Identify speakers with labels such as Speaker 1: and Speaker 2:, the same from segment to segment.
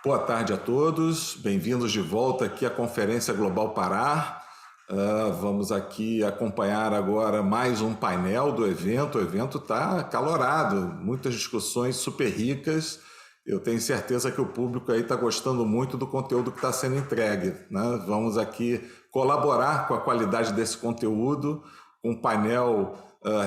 Speaker 1: Boa tarde a todos, bem-vindos de volta aqui à Conferência Global Pará. Vamos aqui acompanhar agora mais um painel do evento. O evento está acalorado, muitas discussões super ricas. Eu tenho certeza que o público aí está gostando muito do conteúdo que está sendo entregue, né? Vamos aqui colaborar com a qualidade desse conteúdo, com um painel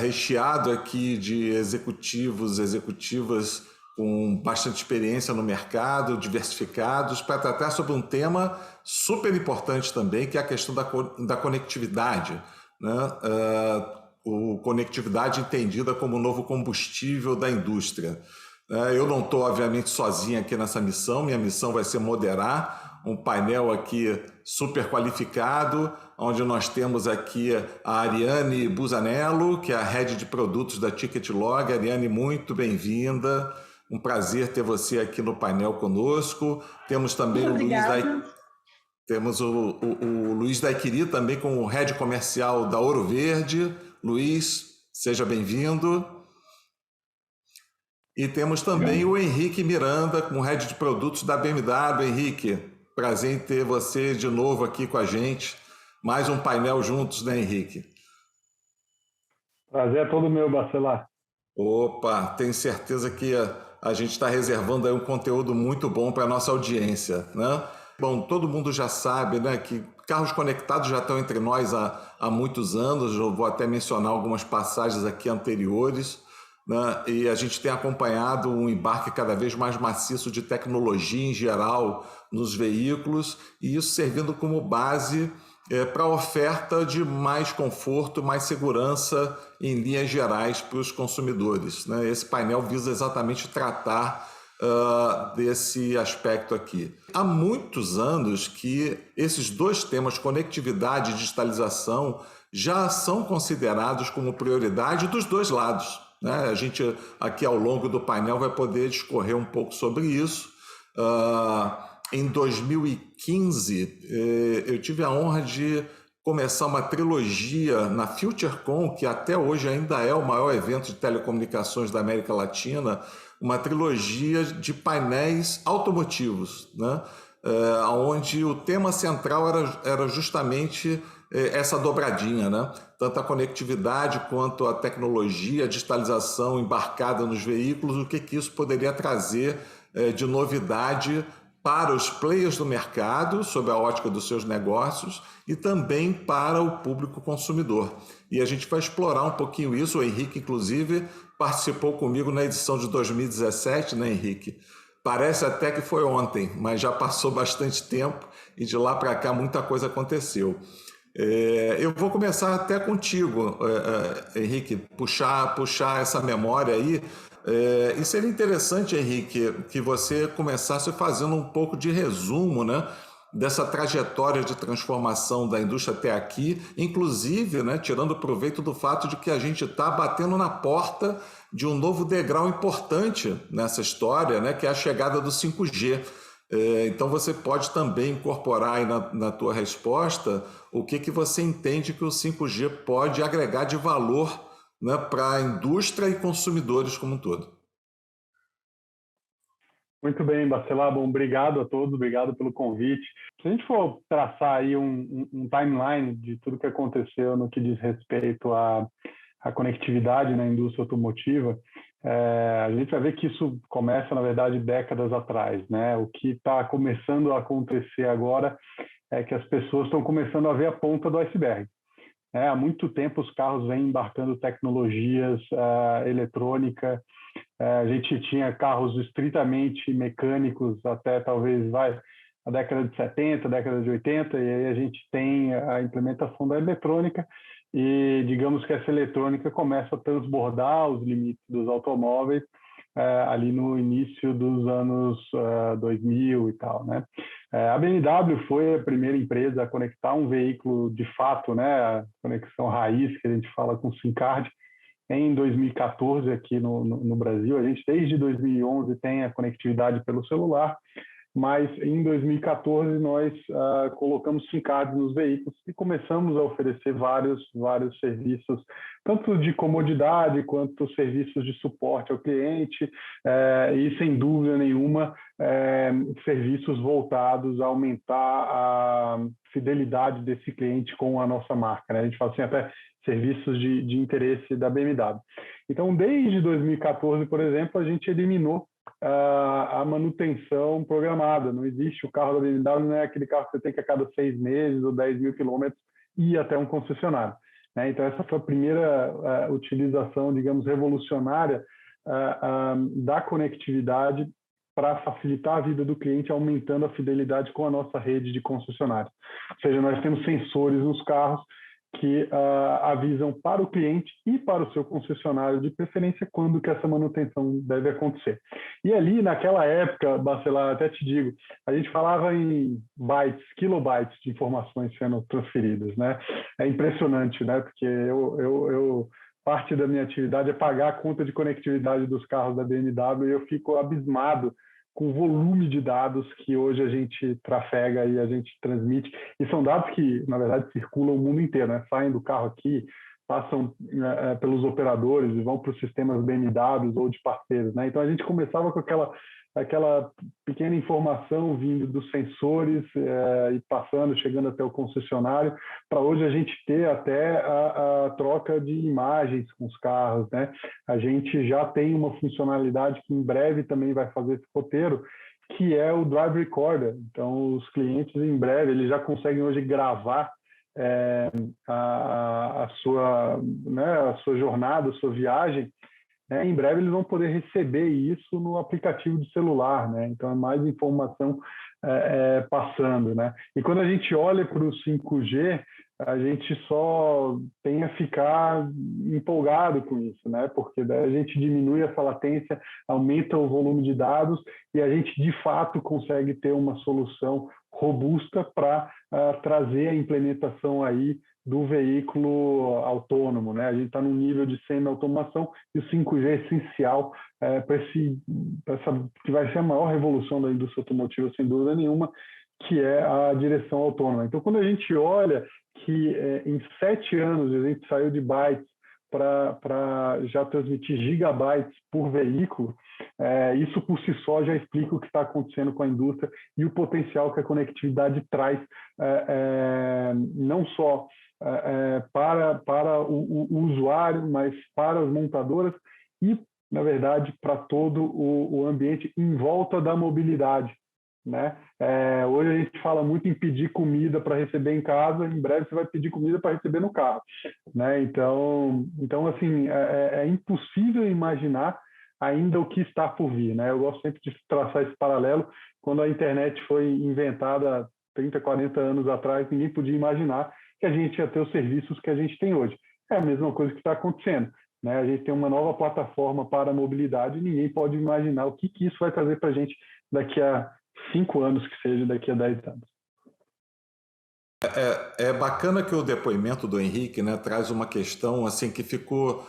Speaker 1: recheado aqui de executivos, executivas com bastante experiência no mercado, diversificados, para tratar sobre um tema super importante também, que é a questão da conectividade, né? Conectividade entendida como o novo combustível da indústria. Eu não estou, obviamente, sozinho aqui nessa missão, minha missão vai ser moderar um painel aqui super qualificado, onde nós temos aqui a Ariane Busanello, que é a Head de Produtos da Ticketlog. Ariane, muito bem-vinda. Um prazer ter você aqui no painel conosco. Temos também o Luiz o Luiz Daiquiri também como Head Comercial da Ouro Verde. Luiz, seja bem-vindo. E temos também o Henrique Miranda como Head de Produtos da BMW. Henrique, prazer em ter você de novo aqui com a gente. Mais um painel juntos, né, Henrique?
Speaker 2: Prazer é todo meu, Bacelar.
Speaker 1: Opa, tenho certeza que a gente está reservando aí um conteúdo muito bom para a nossa audiência, né? Bom, todo mundo já sabe, né, que carros conectados já estão entre nós há muitos anos. Eu vou até mencionar algumas passagens aqui anteriores, né? E a gente tem acompanhado um embarque cada vez mais maciço de tecnologia em geral nos veículos, e isso servindo como base para a oferta de mais conforto, mais segurança em linhas gerais para os consumidores, né? Esse painel visa exatamente tratar desse aspecto aqui. Há muitos anos que esses dois temas, conectividade e digitalização, já são considerados como prioridade dos dois lados, né? A gente aqui ao longo do painel vai poder discorrer um pouco sobre isso. Em 2015, eu tive a honra de começar uma trilogia na FutureCon, que até hoje ainda é o maior evento de telecomunicações da América Latina, uma trilogia de painéis automotivos, né? Onde o tema central era justamente essa dobradinha, né? Tanto a conectividade quanto a tecnologia, a digitalização embarcada nos veículos, o que isso poderia trazer de novidade para os players do mercado, sob a ótica dos seus negócios, e também para o público consumidor. E a gente vai explorar um pouquinho isso. O Henrique, inclusive, participou comigo na edição de 2017, né, Henrique? Parece até que foi ontem, mas já passou bastante tempo e de lá para cá muita coisa aconteceu. Eu vou começar até contigo, Henrique, puxar essa memória aí. E seria interessante, Henrique, que você começasse fazendo um pouco de resumo, né, dessa trajetória de transformação da indústria até aqui, inclusive, né, tirando proveito do fato de que a gente está batendo na porta de um novo degrau importante nessa história, né, que é a chegada do 5G. Então você pode também incorporar aí na tua resposta o que você entende que o 5G pode agregar de valor, né, para a indústria e consumidores como um todo.
Speaker 2: Muito bem, Bacelar. Bom, obrigado a todos, obrigado pelo convite. Se a gente for traçar aí um timeline de tudo que aconteceu no que diz respeito à conectividade na indústria automotiva, a gente vai ver que isso começa, na verdade, décadas atrás, né? O que está começando a acontecer agora é que as pessoas estão começando a ver a ponta do iceberg. Há muito tempo os carros vêm embarcando tecnologias eletrônica. A gente tinha carros estritamente mecânicos até talvez a década de 70, década de 80, e aí a gente tem a implementação da eletrônica e digamos que essa eletrônica começa a transbordar os limites dos automóveis ali no início dos anos 2000 e tal, né? A BMW foi a primeira empresa a conectar um veículo de fato, né, a conexão raiz que a gente fala com SIM card, em 2014 aqui no Brasil. A gente desde 2011 tem a conectividade pelo celular mas em 2014 nós colocamos SIM cards nos veículos e começamos a oferecer vários serviços, tanto de comodidade quanto serviços de suporte ao cliente, e sem dúvida nenhuma serviços voltados a aumentar a fidelidade desse cliente com a nossa marca, né? A gente fala assim, até serviços de interesse da BMW. Então, desde 2014, por exemplo, a gente eliminou a manutenção programada. Não existe o carro da BMW, não é aquele carro que você tem que a cada 6 meses ou 10 mil quilômetros ir até um concessionário, né? Então, essa foi a primeira utilização, digamos, revolucionária da conectividade para facilitar a vida do cliente, aumentando a fidelidade com a nossa rede de concessionários. Ou seja, nós temos sensores nos carros que avisam para o cliente e para o seu concessionário, de preferência, quando que essa manutenção deve acontecer. E ali, naquela época, Bacelar, até te digo, a gente falava em bytes, kilobytes de informações sendo transferidas, né? É impressionante, né? Porque parte da minha atividade é pagar a conta de conectividade dos carros da BMW e eu fico abismado com o volume de dados que hoje a gente trafega e a gente transmite. E são dados que, na verdade, circulam o mundo inteiro, né? Saem do carro aqui, passam pelos operadores e vão para os sistemas BMW ou de parceiros, né? Então, a gente começava com aquela pequena informação vindo dos sensores e passando, chegando até o concessionário, para hoje a gente ter até a troca de imagens com os carros, né? A gente já tem uma funcionalidade que em breve também vai fazer esse roteiro, que é o Drive Recorder. Então, os clientes, em breve, eles já conseguem hoje gravar a sua jornada, a sua viagem. Em breve eles vão poder receber isso no aplicativo de celular, né? Então é mais informação passando, né? E quando a gente olha para o 5G, a gente só tem a ficar empolgado com isso, né? Porque daí a gente diminui essa latência, aumenta o volume de dados e a gente de fato consegue ter uma solução robusta para trazer a implementação aí do veículo autônomo, né? A gente está num nível de semi-automação e o 5G é essencial para essa que vai ser a maior revolução da indústria automotiva, sem dúvida nenhuma, que é a direção autônoma. Então, quando a gente olha que em 7 anos a gente saiu de bytes para já transmitir gigabytes por veículo, isso por si só já explica o que está acontecendo com a indústria e o potencial que a conectividade traz, não só para o usuário, mas para as montadoras e, na verdade, para todo o ambiente em volta da mobilidade, né? Hoje a gente fala muito em pedir comida para receber em casa, em breve você vai pedir comida para receber no carro, né? Então assim, é impossível imaginar ainda o que está por vir, né? Eu gosto sempre de traçar esse paralelo. Quando a internet foi inventada 30, 40 anos atrás, ninguém podia imaginar que a gente ia ter os serviços que a gente tem hoje. É a mesma coisa que está acontecendo, né? A gente tem uma nova plataforma para a mobilidade e ninguém pode imaginar o que isso vai trazer para a gente daqui a 5 anos, que seja daqui a 10 anos.
Speaker 1: É bacana que o depoimento do Henrique, né, traz uma questão assim que ficou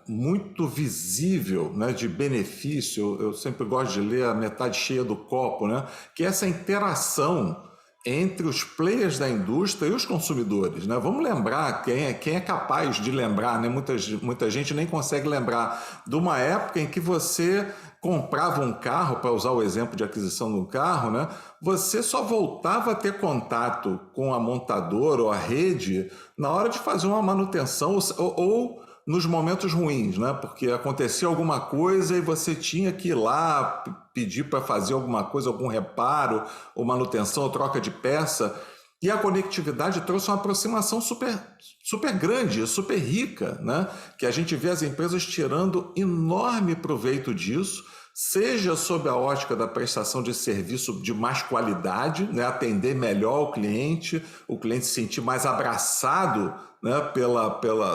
Speaker 1: muito visível, né, de benefício. Eu sempre gosto de ler a metade cheia do copo, né, que é essa interação entre os players da indústria e os consumidores, né? Vamos lembrar, quem é capaz de lembrar, né? Muita gente nem consegue lembrar de uma época em que você comprava um carro, para usar o exemplo de aquisição de um carro, né? Você só voltava a ter contato com a montadora ou a rede na hora de fazer uma manutenção ou nos momentos ruins, né? Porque acontecia alguma coisa e você tinha que ir lá pedir para fazer alguma coisa, algum reparo, ou manutenção, ou troca de peça. E a conectividade trouxe uma aproximação super grande, super rica, né? Que a gente vê as empresas tirando enorme proveito disso, seja sob a ótica da prestação de serviço de mais qualidade, né? Atender melhor o cliente se sentir mais abraçado, né?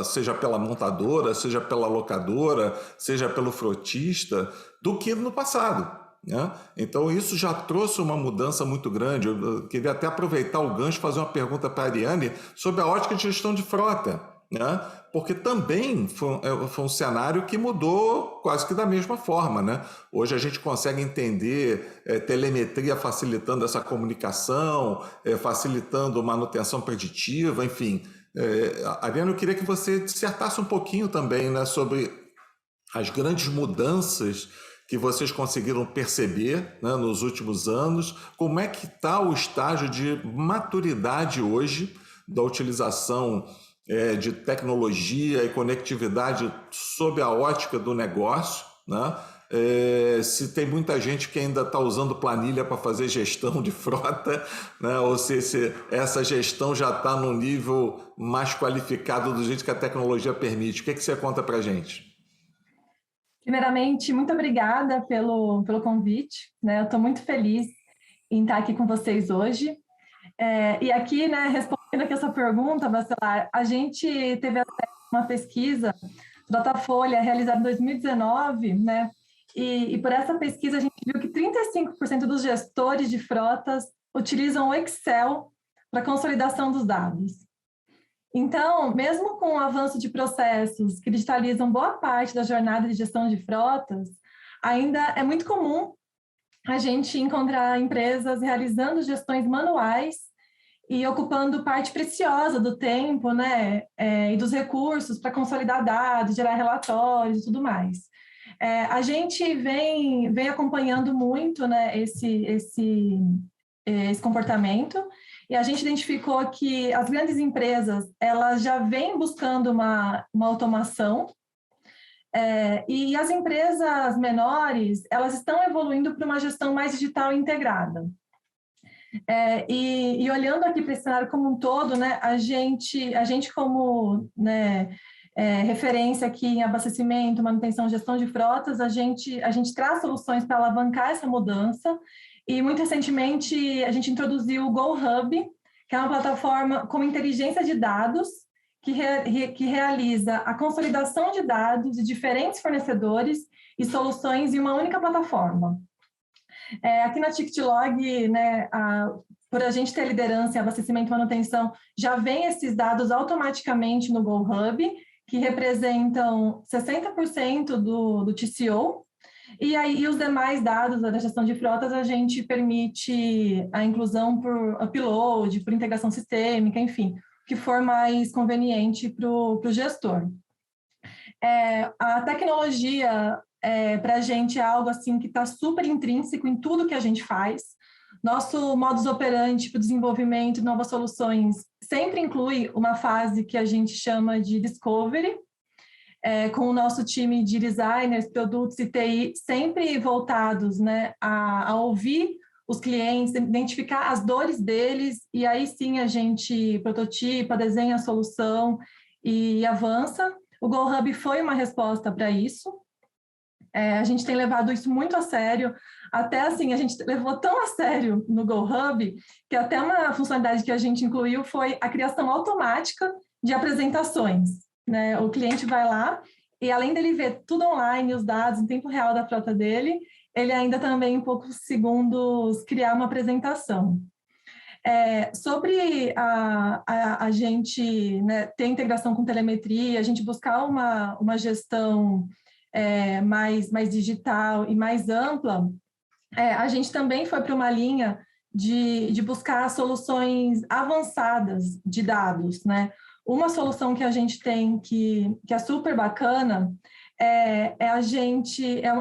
Speaker 1: Seja pela montadora, seja pela locadora, seja pelo frotista, do que no passado, né? Então isso já trouxe uma mudança muito grande. Eu queria até aproveitar o gancho e fazer uma pergunta para a Ariane sobre a ótica de gestão de frota, né? Porque também foi um cenário que mudou quase que da mesma forma, né? Hoje a gente consegue entender telemetria facilitando essa comunicação, facilitando manutenção preditiva, enfim. Ariane, eu queria que você dissertasse um pouquinho também, né, sobre as grandes mudanças que vocês conseguiram perceber, né, nos últimos anos. Como é que está o estágio de maturidade hoje da utilização de tecnologia e conectividade sob a ótica do negócio, né? Se tem muita gente que ainda está usando planilha para fazer gestão de frota, né? Ou se essa gestão já está num nível mais qualificado do jeito que a tecnologia permite. O que você conta para a gente?
Speaker 3: Primeiramente, muito obrigada pelo convite, né? Eu estou muito feliz em estar aqui com vocês hoje. E aqui, né, respondendo aqui essa pergunta, Bacelar, a gente teve uma pesquisa Datafolha realizada em 2019, né? E por essa pesquisa a gente viu que 35% dos gestores de frotas utilizam o Excel para consolidação dos dados. Então, mesmo com o avanço de processos que digitalizam boa parte da jornada de gestão de frotas, ainda é muito comum a gente encontrar empresas realizando gestões manuais e ocupando parte preciosa do tempo, né, e dos recursos para consolidar dados, gerar relatórios e tudo mais. A gente vem acompanhando muito, né, esse comportamento, e a gente identificou que as grandes empresas elas já vêm buscando uma automação, e as empresas menores elas estão evoluindo para uma gestão mais digital integrada. E olhando aqui para esse cenário como um todo, né, a gente como, né, referência aqui em abastecimento, manutenção, gestão de frotas, a gente traz soluções para alavancar essa mudança. E, muito recentemente, a gente introduziu o GoHub, que é uma plataforma com inteligência de dados, que realiza a consolidação de dados de diferentes fornecedores e soluções em uma única plataforma. Aqui na TicketLog, né, por a gente ter liderança em abastecimento e manutenção, já vem esses dados automaticamente no GoHub, que representam 60% do TCO. E aí, os demais dados da gestão de frotas, a gente permite a inclusão por upload, por integração sistêmica, enfim, o que for mais conveniente para o gestor. A tecnologia, para a gente, é algo assim que está super intrínseco em tudo que a gente faz. Nosso modus operandi para o desenvolvimento de novas soluções sempre inclui uma fase que a gente chama de discovery, com o nosso time de designers, produtos e TI sempre voltados, né, a ouvir os clientes, identificar as dores deles, e aí sim a gente prototipa, desenha a solução e avança. O GoHub foi uma resposta para isso. A gente tem levado isso muito a sério, até assim, a gente levou tão a sério no GoHub, que até uma funcionalidade que a gente incluiu foi a criação automática de apresentações, né? O cliente vai lá e, além dele ver tudo online, os dados em tempo real da frota dele, ele ainda também, em poucos segundos, criar uma apresentação. Sobre a gente, né, ter integração com telemetria, a gente buscar uma gestão mais digital e mais ampla, a gente também foi para uma linha de buscar soluções avançadas de dados, né? Uma solução que a gente tem que é super bacana é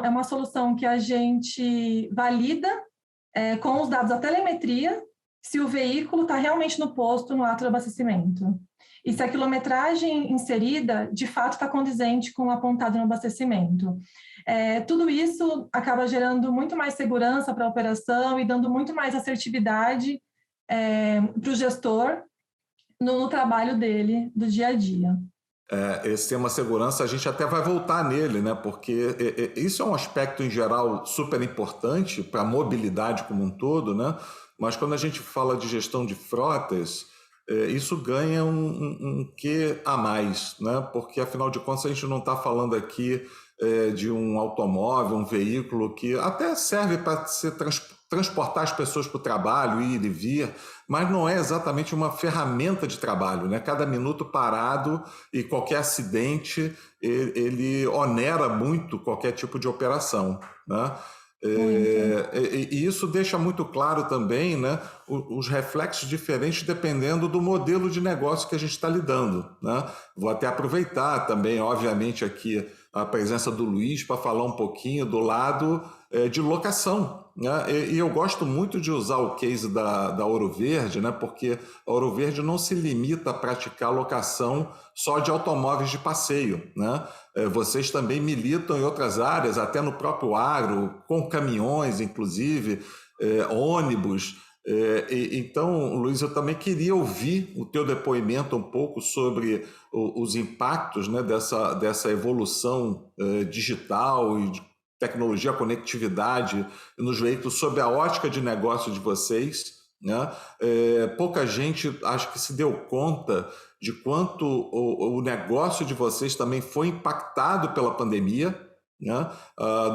Speaker 3: uma solução que a gente valida com os dados da telemetria se o veículo está realmente no posto no ato do abastecimento. E se a quilometragem inserida, de fato, está condizente com o apontado no abastecimento. Tudo isso acaba gerando muito mais segurança para a operação e dando muito mais assertividade para o gestor no trabalho dele, do dia a dia.
Speaker 1: Esse tema segurança, a gente até vai voltar nele, né? Porque isso é um aspecto, em geral, super importante para a mobilidade como um todo, né? Mas quando a gente fala de gestão de frotas, isso ganha um quê a mais, né? Porque, afinal de contas, a gente não está falando aqui de um automóvel, um veículo que até serve para ser transportar as pessoas para o trabalho, ir e vir, mas não é exatamente uma ferramenta de trabalho, né? Cada minuto parado e qualquer acidente, ele onera muito qualquer tipo de operação, né? E isso deixa muito claro também, né, os reflexos diferentes dependendo do modelo de negócio que a gente está lidando, né? Vou até aproveitar também, obviamente, aqui a presença do Luiz para falar um pouquinho do lado de locação, né? E eu gosto muito de usar o case da Ouro Verde, né, porque a Ouro Verde não se limita a praticar locação só de automóveis de passeio, né? Vocês também militam em outras áreas, até no próprio agro, com caminhões, inclusive, ônibus. Então, Luiz, eu também queria ouvir o teu depoimento um pouco sobre os impactos, né, dessa evolução digital e de tecnologia, conectividade nos veículos sob a ótica de negócio de vocês, né? Pouca gente acho que se deu conta de quanto o negócio de vocês também foi impactado pela pandemia, né?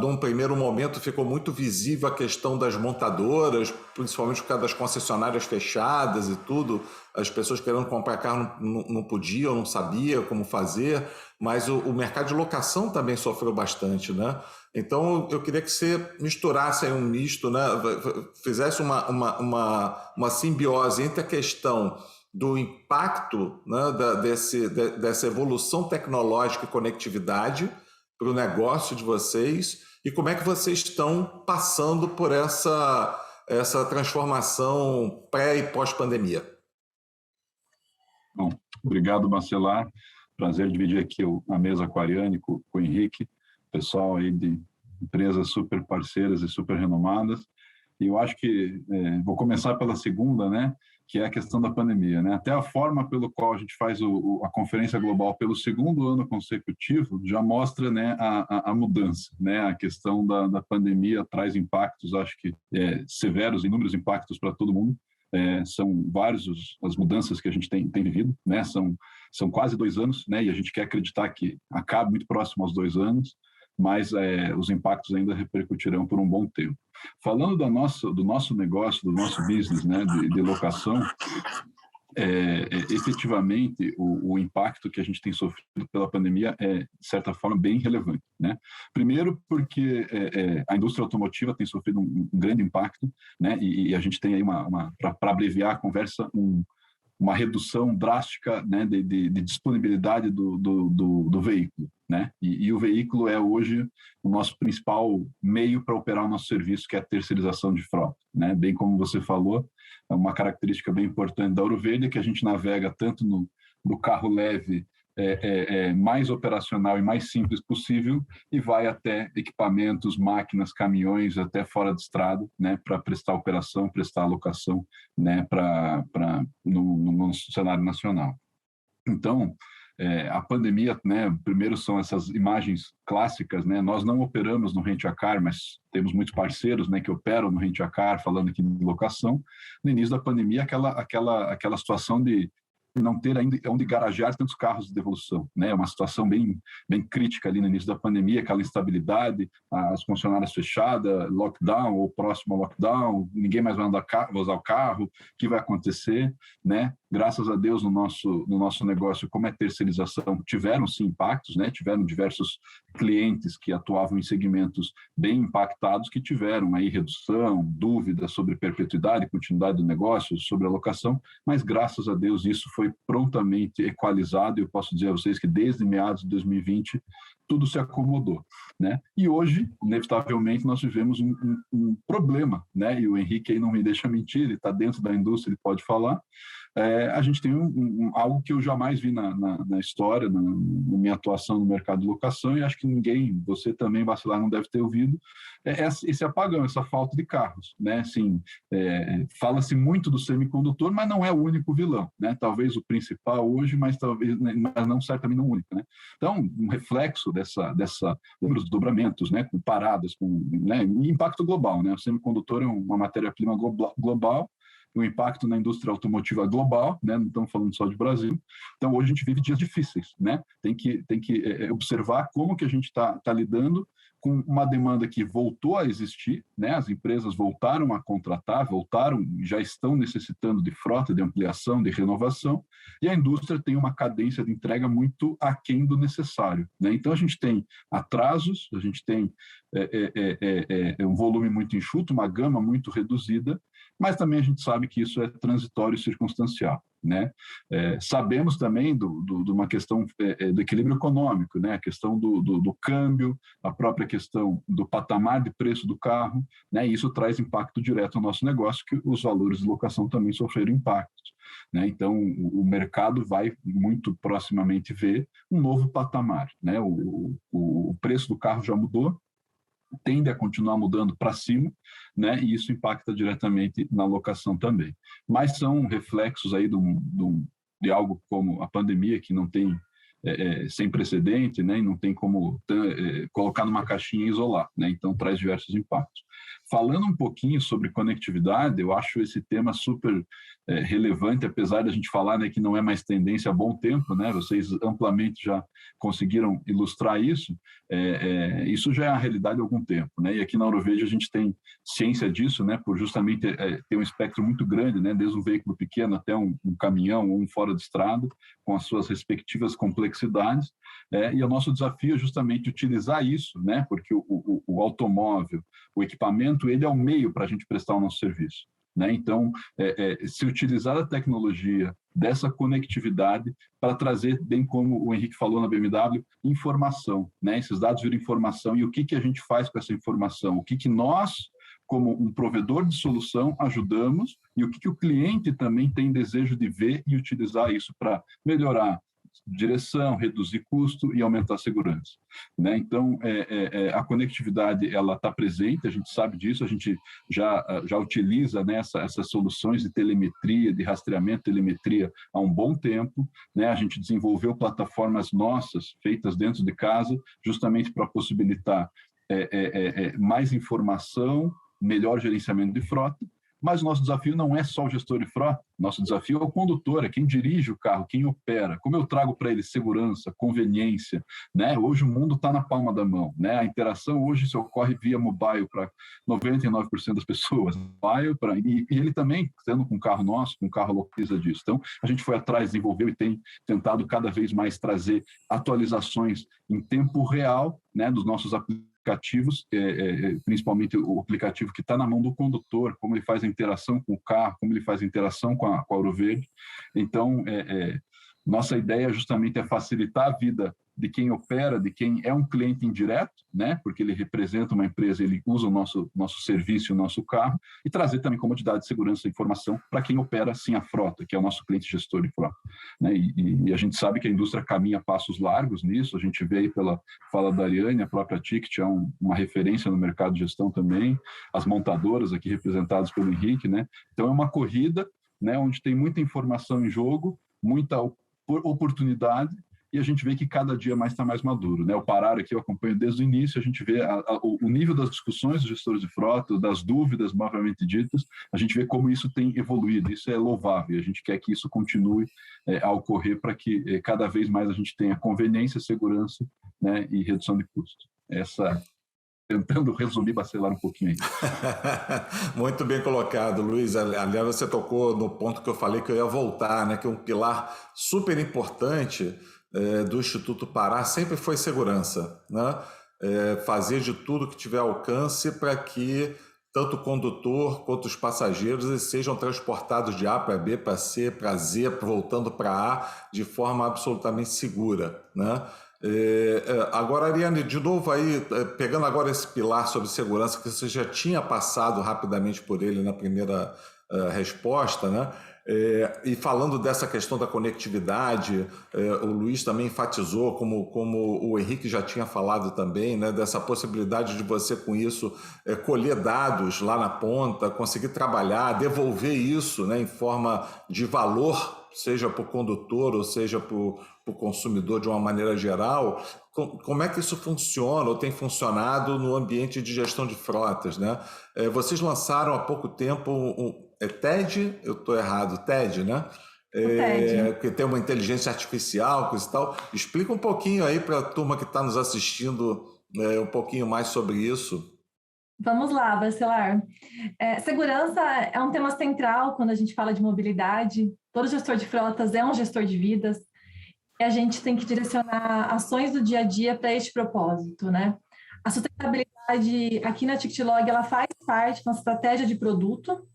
Speaker 1: Num primeiro momento ficou muito visível a questão das montadoras, principalmente por causa das concessionárias fechadas e tudo, as pessoas querendo comprar carro não podiam, não sabiam como fazer, mas o mercado de locação também sofreu bastante, né? Então, eu queria que você misturasse aí um misto, né? Fizesse uma simbiose entre a questão do impacto, né, dessa evolução tecnológica e conectividade para o negócio de vocês e como é que vocês estão passando por essa transformação pré- e pós-pandemia.
Speaker 4: Bom, obrigado, Bacelar. Prazer dividir aqui a mesa Aquariane com o Henrique, pessoal aí de empresas super parceiras e super renomadas. E eu acho que vou começar pela segunda, né, que é a questão da pandemia, né? Até a forma pelo qual a gente faz a Conferência Global pelo segundo ano consecutivo já mostra, né, a mudança, né? A questão da pandemia traz impactos, acho que severos, inúmeros impactos para todo mundo. São várias as mudanças que a gente tem vivido, né? São quase 2 anos, né? E a gente quer acreditar que acabe muito próximo aos 2 anos, mas os impactos ainda repercutirão por um bom tempo. Falando do nosso negócio, do nosso business, né, de locação, efetivamente o impacto que a gente tem sofrido pela pandemia é, de certa forma, bem relevante, né? Primeiro porque a indústria automotiva tem sofrido um grande impacto, né? E a gente tem aí para abreviar a conversa, uma redução drástica, né, de disponibilidade do veículo, né? E o veículo é hoje o nosso principal meio para operar o nosso serviço, que é a terceirização de frota, né? Bem como você falou, é uma característica bem importante da Ouro Verde, que a gente navega tanto no carro leve, mais operacional e mais simples possível, e vai até equipamentos, máquinas, caminhões, até fora de estrada, né, para prestar operação, prestar alocação, né, no cenário nacional. Então, a pandemia, né, primeiro são essas imagens clássicas, né, nós não operamos no Rent-A-Car, mas temos muitos parceiros, né, que operam no Rent-A-Car, falando aqui de locação. No início da pandemia, aquela situação de não ter ainda onde garagear tantos carros de devolução, né? Uma situação bem crítica ali no início da pandemia, aquela instabilidade, as concessionárias fechadas, lockdown ou próximo ao lockdown, ninguém mais vai usar o carro, o que vai acontecer, né? Graças a Deus, no nosso negócio, como é terceirização, tiveram sim impactos, né? Tiveram diversos clientes que atuavam em segmentos bem impactados que tiveram aí redução, dúvidas sobre perpetuidade, continuidade do negócio, sobre alocação, mas graças a Deus isso foi prontamente equalizado e eu posso dizer a vocês que desde meados de 2020 tudo se acomodou, né? E hoje, inevitavelmente, nós vivemos um problema, né? E o Henrique aí não me deixa mentir, ele está dentro da indústria, ele pode falar. A gente tem algo que eu jamais vi na história, na minha atuação no mercado de locação, e acho que ninguém, você também, Bacelar, não deve ter ouvido, esse apagão, essa falta de carros, né? Assim, fala-se muito do semicondutor, mas não é o único vilão, né? Talvez o principal hoje, mas não certamente não o único, né? Então, um reflexo dessa números de dobramentos, né? Com paradas, né? Impacto global, né? O semicondutor é uma matéria-prima global, o impacto na indústria automotiva global, né? Não estamos falando só de Brasil. Então, hoje a gente vive dias difíceis, né? Tem que observar como que a gente está lidando com uma demanda que voltou a existir, né? As empresas voltaram a contratar, já estão necessitando de frota, de ampliação, de renovação, e a indústria tem uma cadência de entrega muito aquém do necessário, né? Então, a gente tem atrasos, a gente tem um volume muito enxuto, uma gama muito reduzida, mas também a gente sabe que isso é transitório e circunstancial, né? Sabemos também de uma questão do equilíbrio econômico, né? A questão do câmbio, a própria questão do patamar de preço do carro, né? E isso traz impacto direto ao nosso negócio, que os valores de locação também sofreram impactos, né? Então, o mercado vai muito proximamente ver um novo patamar, né? O preço do carro já mudou, tende a continuar mudando para cima, né? E isso impacta diretamente na locação também. Mas são reflexos aí de algo como a pandemia, que não tem sem precedente, né? E não tem como colocar numa caixinha e isolar, né? Então traz diversos impactos. Falando um pouquinho sobre conectividade, eu acho esse tema super relevante, apesar de a gente falar, né, que não é mais tendência há bom tempo, né? Vocês amplamente já conseguiram ilustrar isso. Isso já é a realidade há algum tempo, né? E aqui na Aurovejo a gente tem ciência disso, né? Por justamente ter um espectro muito grande, né? Desde um veículo pequeno até um caminhão ou um fora de estrada, com as suas respectivas complexidades. E o nosso desafio é justamente utilizar isso, né? Porque o automóvel, o equipamento, ele é o meio para a gente prestar o nosso serviço, né? Então, se utilizar a tecnologia dessa conectividade para trazer, bem como o Henrique falou na BMW, informação, né? Esses dados viram informação, e o que a gente faz com essa informação? O que nós, como um provedor de solução, ajudamos, e o que o cliente também tem desejo de ver e utilizar isso para melhorar direção, reduzir custo e aumentar a segurança, né? Então, a conectividade, ela está presente, a gente sabe disso, a gente já utiliza, né, essas soluções de telemetria, de rastreamento de telemetria há um bom tempo, né? A gente desenvolveu plataformas nossas, feitas dentro de casa, justamente para possibilitar mais informação, melhor gerenciamento de frota. Mas o nosso desafio não é só o gestor de frota, nosso desafio é o condutor, é quem dirige o carro, quem opera, como eu trago para ele segurança, conveniência, né? Hoje o mundo está na palma da mão, né? A interação hoje se ocorre via mobile para 99% das pessoas, e ele também, tendo com um carro nosso, com um carro localiza disso. Então, a gente foi atrás, desenvolveu e tem tentado cada vez mais trazer atualizações em tempo real, né, dos nossos aplicativos, principalmente o aplicativo que está na mão do condutor, como ele faz a interação com o carro, como ele faz a interação com a Auroverde. Então, nossa ideia justamente é facilitar a vida de quem opera, de quem é um cliente indireto, né? Porque ele representa uma empresa, ele usa o nosso serviço, o nosso carro, e trazer também comodidade, segurança e informação para quem opera, sim, a frota, que é o nosso cliente gestor de frota, né? E a gente sabe que a indústria caminha passos largos nisso, a gente vê aí pela fala da Ariane, a própria Ticket é uma referência no mercado de gestão também, as montadoras aqui representadas pelo Henrique, né? Então é uma corrida, né, onde tem muita informação em jogo, muita oportunidade, e a gente vê que cada dia mais está mais maduro, né? O Parar aqui eu acompanho desde o início, a gente vê o nível das discussões dos gestores de frota, das dúvidas propriamente ditas, a gente vê como isso tem evoluído, isso é louvável, a gente quer que isso continue a ocorrer para que cada vez mais a gente tenha conveniência, segurança, né, e redução de custo. Tentando resumir, bacelar um pouquinho aí.
Speaker 1: Muito bem colocado, Luiz. Aliás, você tocou no ponto que eu falei que eu ia voltar, né? Que um pilar super importante do Instituto Pará sempre foi segurança, né? Fazer de tudo que tiver alcance para que tanto o condutor quanto os passageiros sejam transportados de A para B, para C, para Z, voltando para A, de forma absolutamente segura, né? Agora, Ariane, de novo aí, pegando agora esse pilar sobre segurança, que você já tinha passado rapidamente por ele na primeira resposta, né? E falando dessa questão da conectividade, o Luiz também enfatizou, como o Henrique já tinha falado também, né, dessa possibilidade de você com isso colher dados lá na ponta, conseguir trabalhar, devolver isso, né, em forma de valor, seja para o condutor ou seja para o consumidor de uma maneira geral. Como é que isso funciona ou tem funcionado no ambiente de gestão de frotas, né? Vocês lançaram há pouco tempo TED, eu estou errado, TED, né?
Speaker 3: TED.
Speaker 1: Que tem uma inteligência artificial, coisa e tal. Explica um pouquinho aí para a turma que está nos assistindo um pouquinho mais sobre isso?
Speaker 3: Vamos lá, Bacelar. Segurança é um tema central quando a gente fala de mobilidade. Todo gestor de frotas é um gestor de vidas e a gente tem que direcionar ações do dia a dia para este propósito, né? A sustentabilidade aqui na Tictlog, ela faz parte da estratégia de produto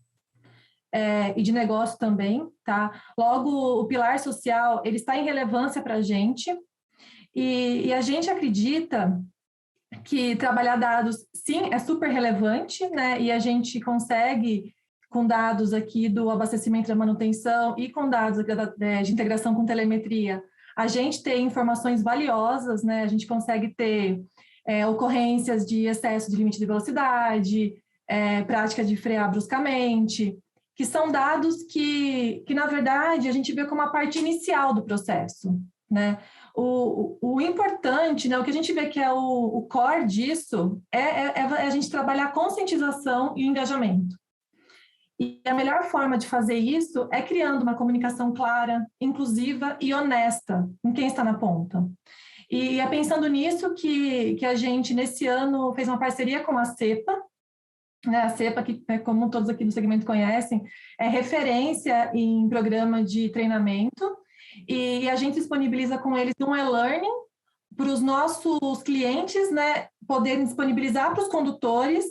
Speaker 3: e de negócio também, tá? Logo, o pilar social, ele está em relevância para a gente e a gente acredita que trabalhar dados, sim, é super relevante, né? E a gente consegue, com dados aqui do abastecimento da manutenção e com dados de integração com telemetria, a gente tem informações valiosas, né? A gente consegue ter ocorrências de excesso de limite de velocidade, prática de frear bruscamente, que são dados que, na verdade, a gente vê como a parte inicial do processo, né? O importante, né, o que a gente vê que é o core disso, é a gente trabalhar conscientização e engajamento. E a melhor forma de fazer isso é criando uma comunicação clara, inclusiva e honesta em quem está na ponta. E é pensando nisso que a gente, nesse ano, fez uma parceria com a CEPA, né? A CEPA, que, como todos aqui do segmento conhecem, é referência em programa de treinamento, e a gente disponibiliza com eles um e-learning para os nossos clientes, né, poderem disponibilizar para os condutores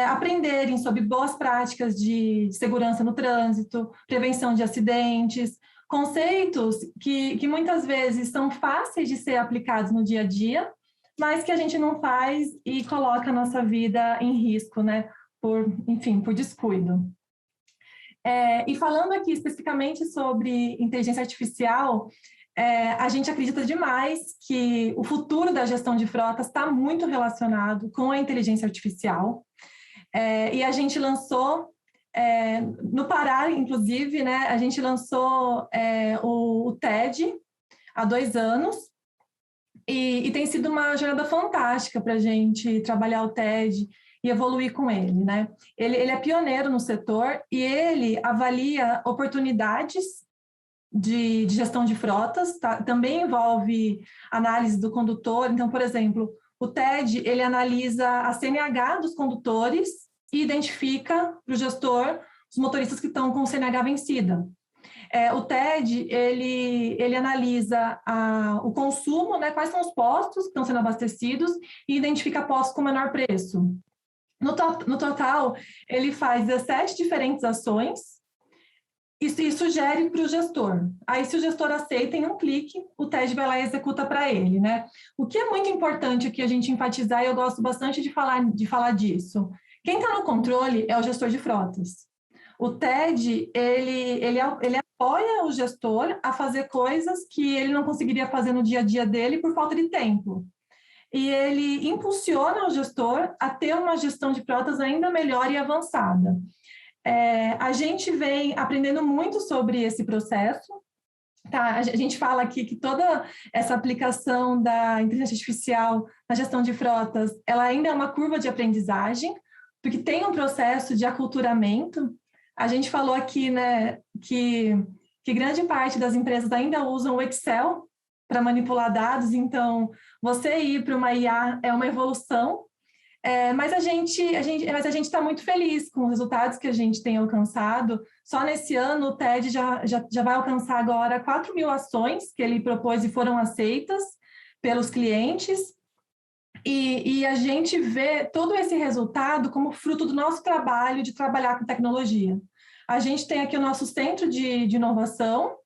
Speaker 3: aprenderem sobre boas práticas de segurança no trânsito, prevenção de acidentes, conceitos que muitas vezes são fáceis de ser aplicados no dia a dia, mas que a gente não faz e coloca a nossa vida em risco, né, por descuido. E falando aqui especificamente sobre inteligência artificial, a gente acredita demais que o futuro da gestão de frotas está muito relacionado com a inteligência artificial. E a gente lançou, no Pará, inclusive, né, a gente lançou o TED há 2 anos, e tem sido uma jornada fantástica para a gente trabalhar o TED e evoluir com ele, né? Ele é pioneiro no setor e ele avalia oportunidades de gestão de frotas, tá? Também envolve análise do condutor. Então, por exemplo, o TED, ele analisa a CNH dos condutores e identifica para o gestor os motoristas que estão com CNH vencida. O TED, ele analisa o consumo, né? Quais são os postos que estão sendo abastecidos e identifica postos com menor preço. No total, ele faz 17 diferentes ações e sugere para o gestor. Aí, se o gestor aceita, em um clique, o TED vai lá e executa para ele, né? O que é muito importante aqui a gente enfatizar, e eu gosto bastante de falar disso, quem está no controle é o gestor de frotas. O TED, ele apoia o gestor a fazer coisas que ele não conseguiria fazer no dia a dia dele por falta de tempo. E ele impulsiona o gestor a ter uma gestão de frotas ainda melhor e avançada. A gente vem aprendendo muito sobre esse processo, tá? A gente fala aqui que toda essa aplicação da inteligência artificial na gestão de frotas, ela ainda é uma curva de aprendizagem, porque tem um processo de aculturamento. A gente falou aqui, né, que grande parte das empresas ainda usam o Excel para manipular dados, então você ir para uma IA é uma evolução, mas a gente está muito feliz com os resultados que a gente tem alcançado. Só nesse ano o TED já vai alcançar agora 4.000 ações que ele propôs e foram aceitas pelos clientes, e a gente vê todo esse resultado como fruto do nosso trabalho de trabalhar com tecnologia. A gente tem aqui o nosso centro de inovação,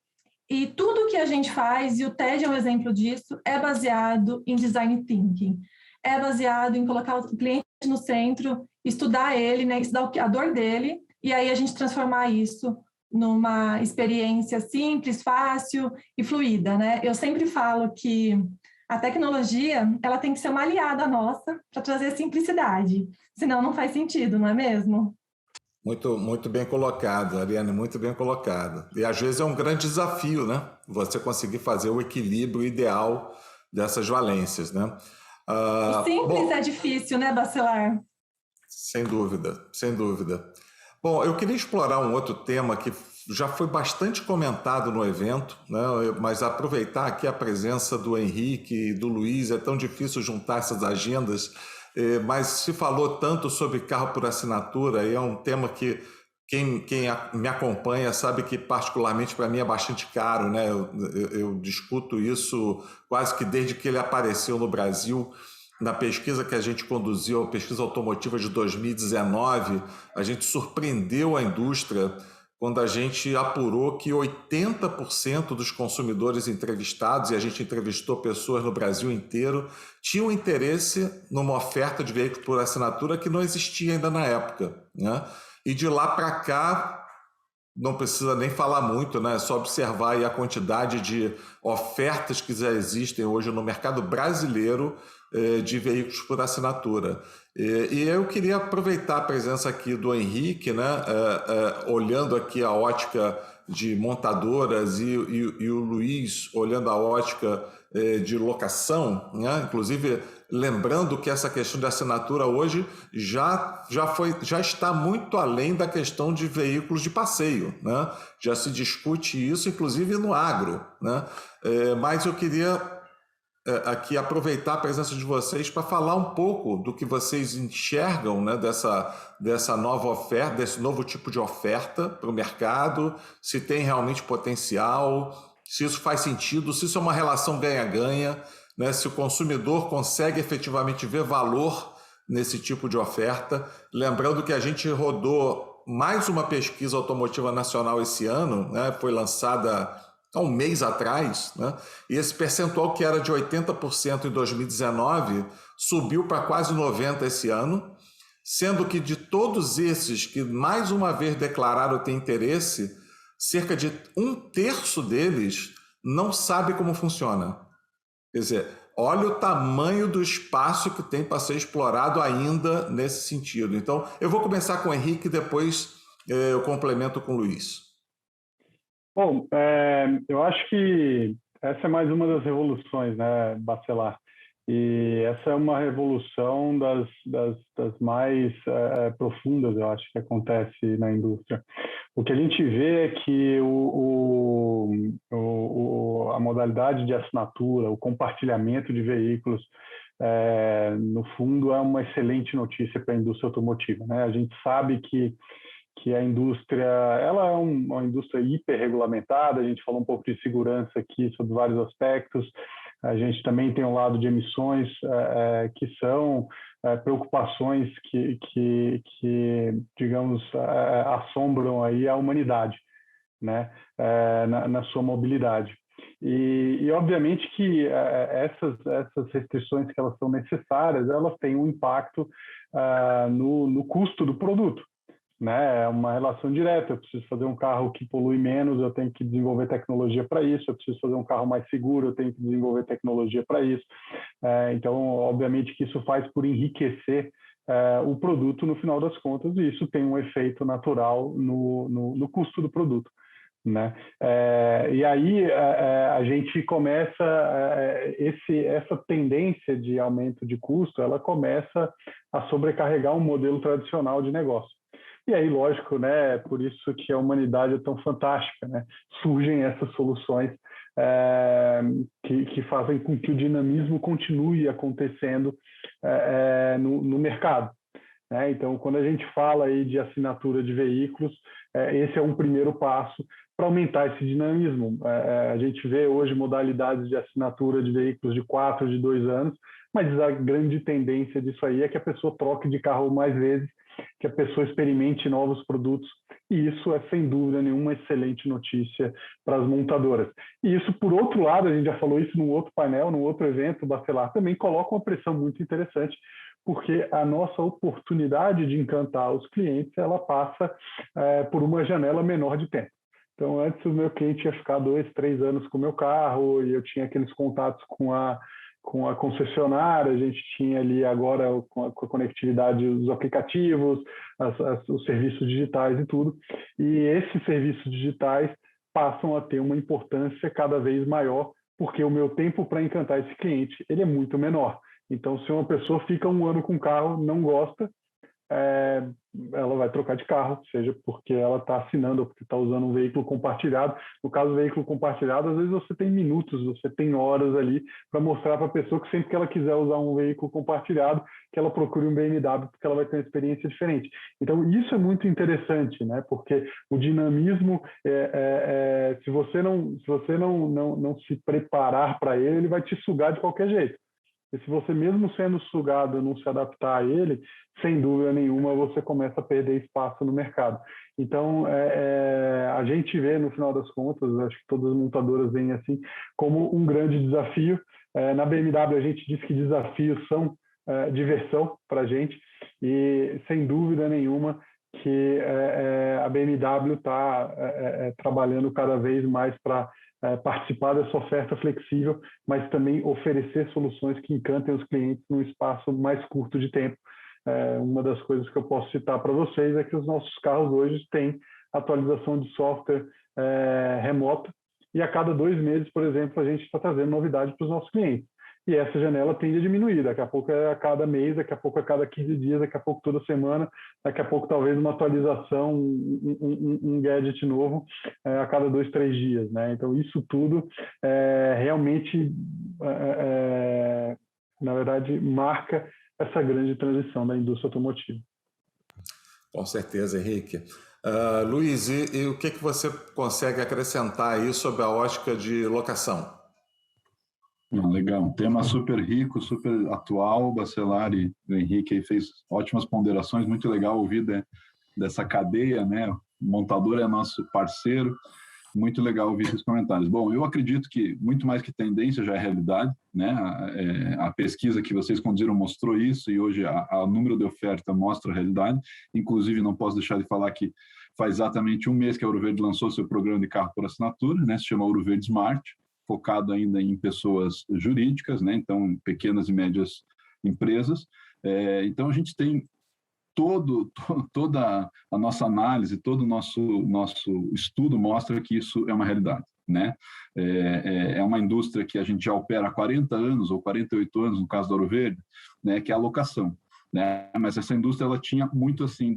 Speaker 3: e tudo que a gente faz, e o TED é um exemplo disso, é baseado em design thinking. É baseado em colocar o cliente no centro, estudar ele, né, estudar a dor dele, e aí a gente transformar isso numa experiência simples, fácil e fluida, né? Eu sempre falo que a tecnologia, ela tem que ser uma aliada nossa para trazer simplicidade, senão não faz sentido, não é mesmo?
Speaker 1: Muito, muito bem colocado, Ariane, muito bem colocado. E às vezes é um grande desafio, né? Você conseguir fazer o equilíbrio ideal dessas valências, né?
Speaker 3: O simples é difícil, né, Bacelar?
Speaker 1: Sem dúvida, sem dúvida. Bom, eu queria explorar um outro tema que já foi bastante comentado no evento, né? Mas aproveitar aqui a presença do Henrique e do Luiz, é tão difícil juntar essas agendas, mas se falou tanto sobre carro por assinatura, e é um tema que quem me acompanha sabe que particularmente para mim é bastante caro, né? Eu discuto isso quase que desde que ele apareceu no Brasil. Na pesquisa que a gente conduziu, a pesquisa automotiva de 2019, a gente surpreendeu a indústria quando a gente apurou que 80% dos consumidores entrevistados, e a gente entrevistou pessoas no Brasil inteiro, tinham interesse numa oferta de veículo por assinatura que não existia ainda na época, né? E de lá para cá, não precisa nem falar muito, né? É só observar aí a quantidade de ofertas que já existem hoje no mercado brasileiro de veículos por assinatura. E eu queria aproveitar a presença aqui do Henrique, né? Olhando aqui a ótica de montadoras e o Luiz olhando a ótica de locação, né? Inclusive lembrando que essa questão de assinatura hoje já está muito além da questão de veículos de passeio, né? Já se discute isso, inclusive no agro, né? Mas eu queria aqui aproveitar a presença de vocês para falar um pouco do que vocês enxergam, né, dessa nova oferta, desse novo tipo de oferta para o mercado, se tem realmente potencial, se isso faz sentido, se isso é uma relação ganha-ganha, né, se o consumidor consegue efetivamente ver valor nesse tipo de oferta. Lembrando que a gente rodou mais uma pesquisa automotiva nacional esse ano, né, foi lançada há um mês atrás, né? E esse percentual que era de 80% em 2019 subiu para quase 90% esse ano, sendo que de todos esses que mais uma vez declararam ter interesse, cerca de 1/3 deles não sabe como funciona. Quer dizer, olha o tamanho do espaço que tem para ser explorado ainda nesse sentido. Então, eu vou começar com o Henrique e depois eu complemento com o Luiz.
Speaker 2: Bom, eu acho que essa é mais uma das revoluções, né, Bacelar? E essa é uma revolução das mais profundas, eu acho, que acontece na indústria. O que a gente vê é que a modalidade de assinatura, o compartilhamento de veículos, no fundo, é uma excelente notícia para a indústria automotiva, né? A gente sabe que a indústria, ela é uma indústria hiperregulamentada, a gente falou um pouco de segurança aqui sobre vários aspectos, a gente também tem um lado de emissões que são preocupações que digamos, assombram aí a humanidade, né, na sua mobilidade. E obviamente que essas restrições que elas são necessárias, elas têm um impacto no custo do produto, né? É uma relação direta. Eu preciso fazer um carro que polui menos, eu tenho que desenvolver tecnologia para isso. Eu preciso fazer um carro mais seguro, eu tenho que desenvolver tecnologia para isso. Então, obviamente que isso faz por enriquecer o produto no final das contas, e isso tem um efeito natural no custo do produto, né? E aí a gente começa essa tendência de aumento de custo, ela começa a sobrecarregar um modelo tradicional de negócio. E aí, lógico, né, por isso que a humanidade é tão fantástica, né? Surgem essas soluções que fazem com que o dinamismo continue acontecendo no mercado, né? Então, quando a gente fala aí de assinatura de veículos, esse é um primeiro passo para aumentar esse dinamismo. A gente vê hoje modalidades de assinatura de veículos de 4, de 2 anos, mas a grande tendência disso aí é que a pessoa troque de carro mais vezes, que a pessoa experimente novos produtos, e isso é, sem dúvida nenhuma, uma excelente notícia para as montadoras. E isso, por outro lado, a gente já falou isso num outro painel, num outro evento, o Bacelar também coloca uma pressão muito interessante, porque a nossa oportunidade de encantar os clientes, ela passa por uma janela menor de tempo. Então, antes o meu cliente ia ficar 2, 3 anos com o meu carro, e eu tinha aqueles contatos com a concessionária, a gente tinha ali agora com a conectividade dos aplicativos, os serviços digitais e tudo, e esses serviços digitais passam a ter uma importância cada vez maior, porque o meu tempo para encantar esse cliente ele é muito menor. Então, se uma pessoa fica 1 ano com o carro, não gosta, ela vai trocar de carro, seja porque ela está assinando ou porque está usando um veículo compartilhado. No caso do veículo compartilhado, às vezes você tem minutos, você tem horas ali para mostrar para a pessoa que sempre que ela quiser usar um veículo compartilhado, que ela procure um BMW, porque ela vai ter uma experiência diferente. Então, isso é muito interessante, né? Porque o dinamismo, se você não se preparar para ele, ele vai te sugar de qualquer jeito. E se você, mesmo sendo sugado, não se adaptar a ele, sem dúvida nenhuma, você começa a perder espaço no mercado. Então, a gente vê, no final das contas, acho que todas as montadoras veem assim, como um grande desafio. Na BMW, a gente diz que desafios são diversão para a gente, e sem dúvida nenhuma que a BMW está trabalhando cada vez mais para participar dessa oferta flexível, mas também oferecer soluções que encantem os clientes num espaço mais curto de tempo. Uma das coisas que eu posso citar para vocês é que os nossos carros hoje têm atualização de software remota, e a cada 2 meses, por exemplo, a gente está trazendo novidade para os nossos clientes. E essa janela tende a diminuir, daqui a pouco é a cada mês, daqui a pouco é a cada 15 dias, daqui a pouco toda semana, daqui a pouco talvez uma atualização, um gadget novo a cada 2, 3 dias, né? Então isso tudo realmente, na verdade, marca essa grande transição da indústria automotiva.
Speaker 1: Com certeza, Henrique. Luiz, e o que você consegue acrescentar aí sobre a ótica de locação?
Speaker 4: Legal, um tema super rico, super atual. O Bacelar e o Henrique aí fez ótimas ponderações, muito legal ouvir dessa cadeia, né? O montador é nosso parceiro, muito legal ouvir esses comentários. Bom, eu acredito que muito mais que tendência já é realidade, né? A pesquisa que vocês conduziram mostrou isso, e hoje o número de oferta mostra a realidade. Inclusive, não posso deixar de falar que faz exatamente 1 mês que a Ouro Verde lançou seu programa de carro por assinatura, né? Se chama Ouro Verde Smart, focado ainda em pessoas jurídicas, né? Então, pequenas e médias empresas. Então, a gente tem toda a nossa análise, todo o nosso estudo mostra que isso é uma realidade, né? É uma indústria que a gente já opera há 40 anos, ou 48 anos, no caso da Ouro Verde, né? Que é a locação. Né? Mas essa indústria ela tinha muito assim,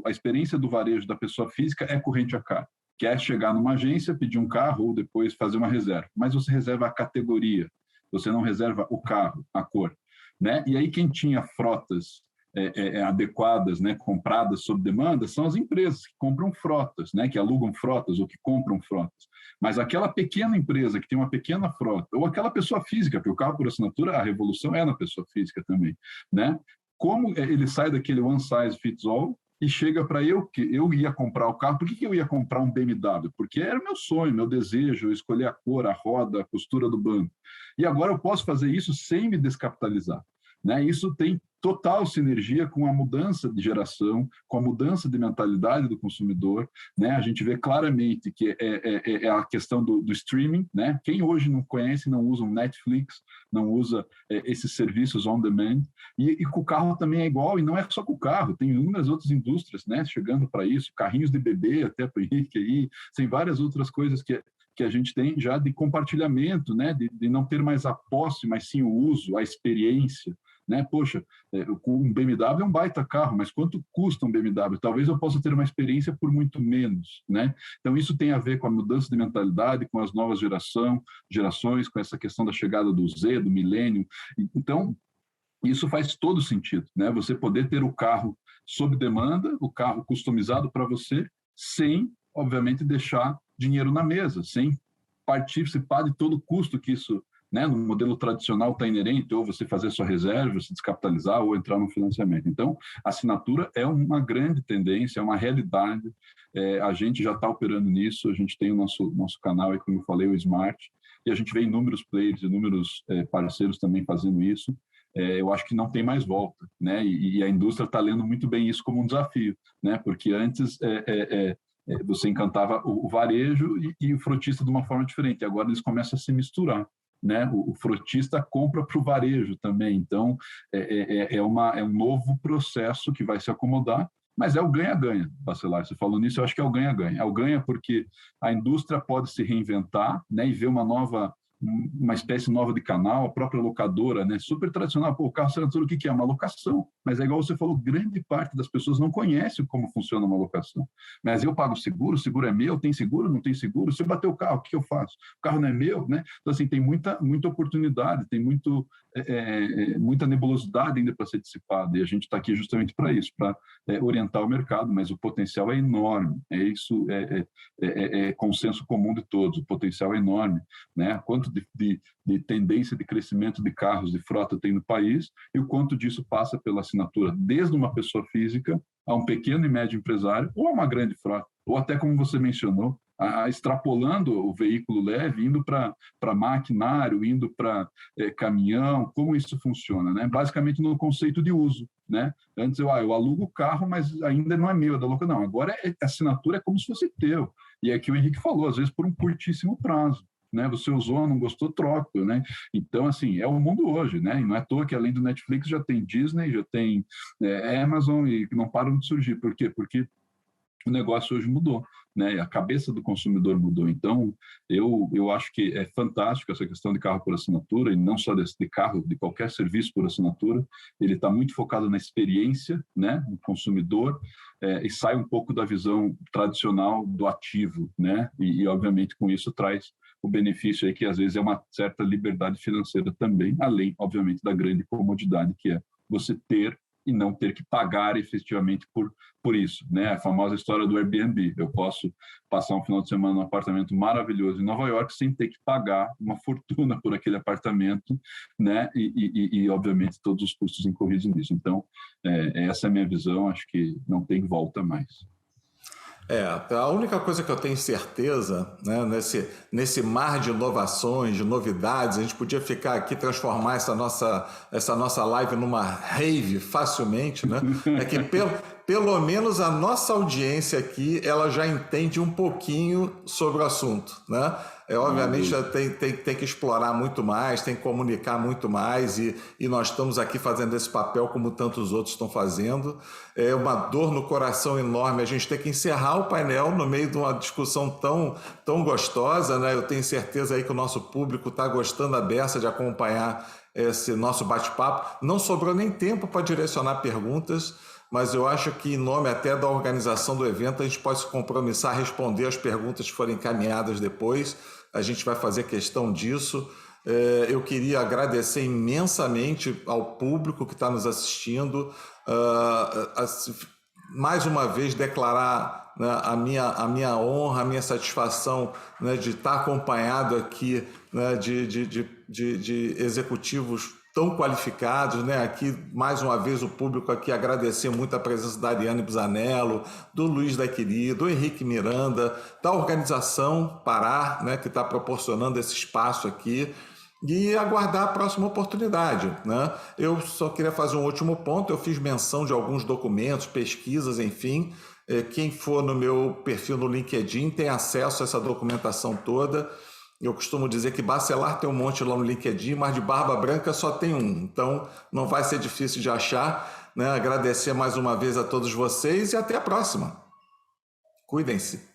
Speaker 4: a experiência do varejo da pessoa física é corrente a carro. Quer chegar numa agência, pedir um carro ou depois fazer uma reserva. Mas você reserva a categoria, você não reserva o carro, a cor. Né? E aí quem tinha frotas adequadas, né, compradas sob demanda, são as empresas que compram frotas, né, que alugam frotas ou que compram frotas. Mas aquela pequena empresa que tem uma pequena frota, ou aquela pessoa física, porque o carro por assinatura, a revolução é na pessoa física também. Né? Como ele sai daquele one size fits all e chega para que eu ia comprar o carro. Por que eu ia comprar um BMW? Porque era meu sonho, meu desejo, eu escolher a cor, a roda, a costura do banco. E agora eu posso fazer isso sem me descapitalizar. Né? Isso tem total sinergia com a mudança de geração, com a mudança de mentalidade do consumidor. Né? A gente vê claramente que é a questão do streaming. Né? Quem hoje não conhece, não usa um Netflix, não usa esses serviços on demand. E com o carro também é igual, e não é só com o carro, tem inúmeras outras indústrias, né, chegando para isso, carrinhos de bebê até para o Henrique aí, tem várias outras coisas que a gente tem já de compartilhamento, né, de não ter mais a posse, mas sim o uso, a experiência. Né? Poxa, um BMW é um baita carro, mas quanto custa um BMW? Talvez eu possa ter uma experiência por muito menos. Né? Então, isso tem a ver com a mudança de mentalidade, com as novas gerações, com essa questão da chegada do Z, do milênio. Então, isso faz todo sentido. Né? Você poder ter o carro sob demanda, o carro customizado para você, sem, obviamente, deixar dinheiro na mesa, sem participar de todo o custo que isso, né, no modelo tradicional está inerente, ou você fazer sua reserva, se descapitalizar ou entrar no financiamento. Então, a assinatura é uma grande tendência, é uma realidade. A gente já está operando nisso, a gente tem o nosso canal, aí, como eu falei, o Smart, e a gente vê inúmeros players, inúmeros parceiros também fazendo isso. Eu acho que não tem mais volta, né? E a indústria está lendo muito bem isso como um desafio, né? Porque antes você encantava o varejo e o frotista de uma forma diferente, agora eles começam a se misturar. Né? O frotista compra para o varejo também, então é um novo processo que vai se acomodar, mas é o ganha-ganha, Bacelar, você falou nisso, eu acho que é o ganha-ganha. É o ganha porque a indústria pode se reinventar, né, e ver uma nova uma espécie nova de canal, a própria locadora, né? Super tradicional. Pô, o carro assinatura, o que é? Uma locação. Mas é igual você falou, grande parte das pessoas não conhece como funciona uma locação. Mas eu pago o seguro é meu, tem seguro, não tem seguro? Se eu bater o carro, o que eu faço? O carro não é meu, né? Então, assim, tem muita oportunidade, tem muita nebulosidade ainda para ser dissipada, e a gente está aqui justamente para isso, para orientar o mercado, mas o potencial é enorme, é consenso comum de todos, o potencial é enorme, né? Quanto de tendência de crescimento de carros de frota tem no país e o quanto disso passa pela assinatura, desde uma pessoa física a um pequeno e médio empresário ou a uma grande frota, ou até como você mencionou, extrapolando o veículo leve, indo para maquinário, indo para caminhão, como isso funciona, né? Basicamente no conceito de uso, né? Antes eu alugo o carro, mas ainda não é meu, é da louca, não. Agora a assinatura é como se fosse teu. E é que o Henrique falou, às vezes por um curtíssimo prazo, né? Você usou, não gostou, troca, né? Então, assim, é o mundo hoje, né? E não é à toa que além do Netflix já tem Disney, já tem Amazon e não param de surgir. Por quê? Porque o negócio hoje mudou, né? A cabeça do consumidor mudou. Então, eu acho que é fantástico essa questão de carro por assinatura, e não só de carro, de qualquer serviço por assinatura. Ele está muito focado na experiência, né, no consumidor, e sai um pouco da visão tradicional do ativo, né? E obviamente, com isso traz o benefício aí que, às vezes, é uma certa liberdade financeira também, além, obviamente, da grande comodidade que é você ter e não ter que pagar efetivamente por isso, né? A famosa história do Airbnb. Eu posso passar um final de semana num apartamento maravilhoso em Nova York sem ter que pagar uma fortuna por aquele apartamento, né? E obviamente, todos os custos incorridos nisso. Então, essa é a minha visão. Acho que não tem volta mais.
Speaker 1: A única coisa que eu tenho certeza, né, nesse mar de inovações, de novidades, a gente podia ficar aqui, transformar essa nossa live numa rave facilmente, né? É que pelo menos a nossa audiência aqui, ela já entende um pouquinho sobre o assunto, né? Obviamente tem que explorar muito mais, tem que comunicar muito mais, e nós estamos aqui fazendo esse papel como tantos outros estão fazendo. É uma dor no coração enorme a gente ter que encerrar o painel no meio de uma discussão tão gostosa, né? Eu tenho certeza aí que o nosso público está gostando a beça de acompanhar esse nosso bate-papo. Não sobrou nem tempo para direcionar perguntas, mas eu acho que, em nome até da organização do evento, a gente pode se compromissar a responder as perguntas que forem encaminhadas depois. A gente vai fazer questão disso. Eu queria agradecer imensamente ao público que está nos assistindo, mais uma vez declarar, né, a minha honra, a minha satisfação, né, de estar acompanhado aqui, né, de executivos tão qualificados, né? Aqui, mais uma vez, o público aqui agradecer muito a presença da Ariane Busanello, do Luiz Daiquiri, do Henrique Miranda, da organização Parar, né, que está proporcionando esse espaço aqui, e aguardar a próxima oportunidade, né? Eu só queria fazer um último ponto. Eu fiz menção de alguns documentos, pesquisas, enfim. Quem for no meu perfil no LinkedIn tem acesso a essa documentação toda. Eu costumo dizer que Bacelar tem um monte lá no LinkedIn, mas de Barba Branca só tem um. Então, não vai ser difícil de achar, né? Agradecer mais uma vez a todos vocês e até a próxima. Cuidem-se.